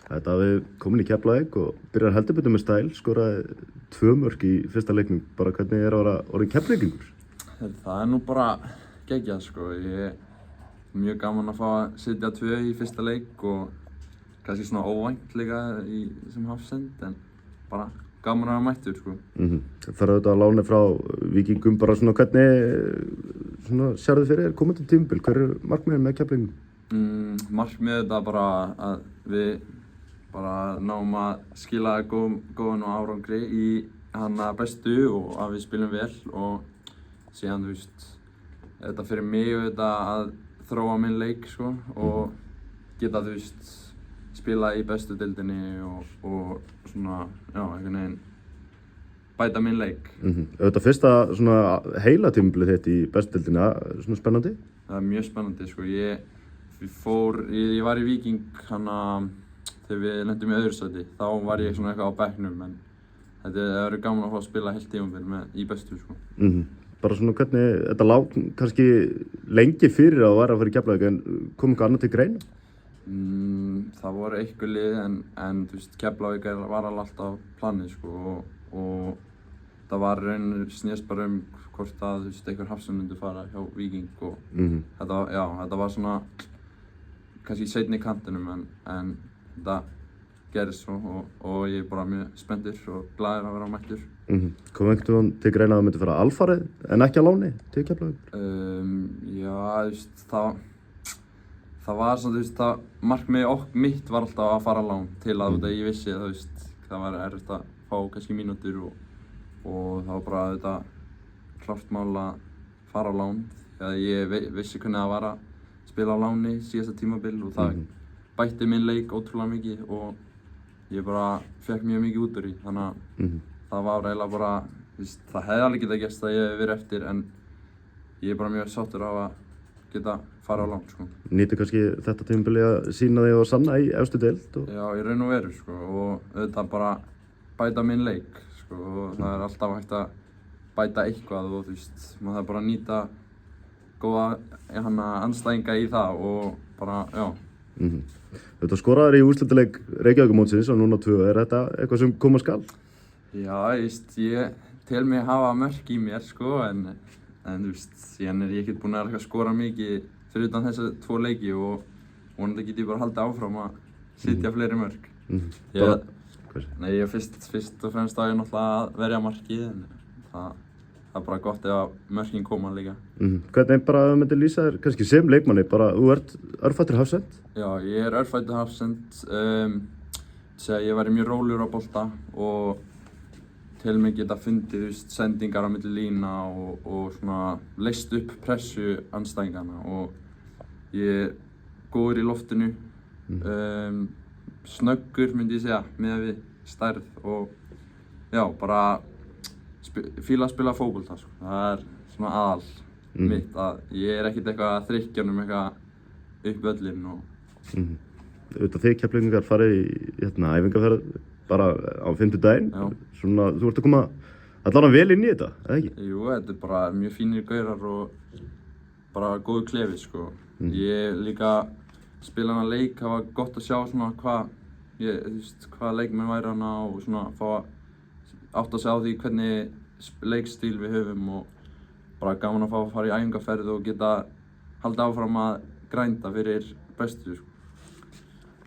Þetta við komin í Keflavík og byrjar heldur betur með stæl, skoraði 2 mörk í fyrsta leiknum. Bara hvernig er að vera orðinn Keflvíkingur? Það nú bara geggjað sko. Ég mjög gaman að fá að setja 2 í fyrsta leik og kannski svona óvænt líka sem hafsend, en bara gaman að vera mættur sko. Það fer auðvitað að láni frá Víkingum, bara svona hvernig sérðu fyrir komandi tímabil, hver markmiðin með Keflvíkingum? Markmiðið þetta bara að við bara náum að skila góðan og árangri í hana bestu og að við spilum vel, og síðan þú veist, þetta fyrir mig auðvitað að þróa minn leik sko, og geta þú veist spila í bestu deildinni og svona, já, einhvern veginn bæta minn leik. Auðvitað fyrsta svona heila tímabilið þitt í bestu deildinni, svona spennandi? Það er mjög spennandi sko. Ég var í Víking hana þegar við lentum í öðru sæti. Þá var ég svona eitthvað á bekknum, en þetta verður gaman að fá að spila heilt tímabil í bestu sko. Bara svona hvernig, þetta lá kannski lengi fyrir að vera að fara í Keflavík, en kom eitthvað annað til greina? Það voru eitthvað lið, en þú veist, Keflavík var alveg alltaf planið sko, og það var snýst bara hvort að þú veist, einhver hafsend myndi fara hjá Víking, og þetta var svona kannski seinni í kantinum, en þetta gerðist svo, og ég er bara mjög spenntur og glaður að vera mættur. Kom einhvern til greina að það myndi fara alfarið en ekki að láni til Keflavíkur? Já, þú veist, það var svona, þú veist, markmiðið mitt var alltaf að fara á lán til að ég vissi að, þú veist, það var erfitt að fá kannski mínútur, og það var bara þetta klárt mál að fara á lán, því að ég vissi hvernig það var að spila á láni síðasta tímabil, og það bætti minn leik ótrúlega mikið, og ég bara fekk mjög mikið út úr því, þannig að það var eiginlega bara, það hefði alveg getað gerst að ég hef verið eftir, en ég er bara mjög sáttur á að geta fara á lán sko. Nýttu kannski þetta tímabili að sýna þig og sanna í efstu deild? Já, í raun og veru sko, og auðvitað bara bæta minn leik sko, og það er alltaf hægt að bæta eitthvað, og þú veist, maður þarf bara að nýta góða andstæðinga í það, og bara, já. Þetta skoraðir í úrslitaleik Reykjavíkurmótsins og núna 2, er þetta eitthvað sem koma skal? Já, ég tel mig að hafa mörk í mér sko, en þú veist, síðan er ég ekkert búinn að skora mikið fyrir utan þessa 2 leiki, og vonandi get ég bara haldið áfram að setja fleiri mörk. Ég er fyrst og fremst að ég náttúrulega að verja markið, en það er bara gott ef mörkin koma líka. Hvernig bara þú myndir lýsa þér, kannski sem leikmanni, bara þú ert örfættur hafsend? Já, ég er örfættur hafsend, ég væri mjög rólegur á bolta, og til mig geta fundið, þú veist, sendingar á milli lína, og svona leyst upp pressu andstæðinganna, og ég er góður í loftinu, snöggur myndi ég segja, miðað við stærð, og já, bara fíla að spila fótbolta sko. Það er svona aðal mitt, að ég er ekkert eitthvað að þrykkja eitthvað upp völlinn og Auðvitað þið Keflvíkingar farið í æfingaferð bara á 5. daginn. Svona, þú ert að koma allavega vel inn í þetta, eða ekki? Jú, þetta er bara mjög fínir gaurar og bara góður klefi sko. Ég líka spila hana leik, það var gott að sjá svona hvað leikmenn væri hana, og svona fá að átta sig á því hvernig leikstíl við höfum, og bara gaman að fá að fara í æfingaferð og geta haldið áfram að grænda fyrir bestu sko.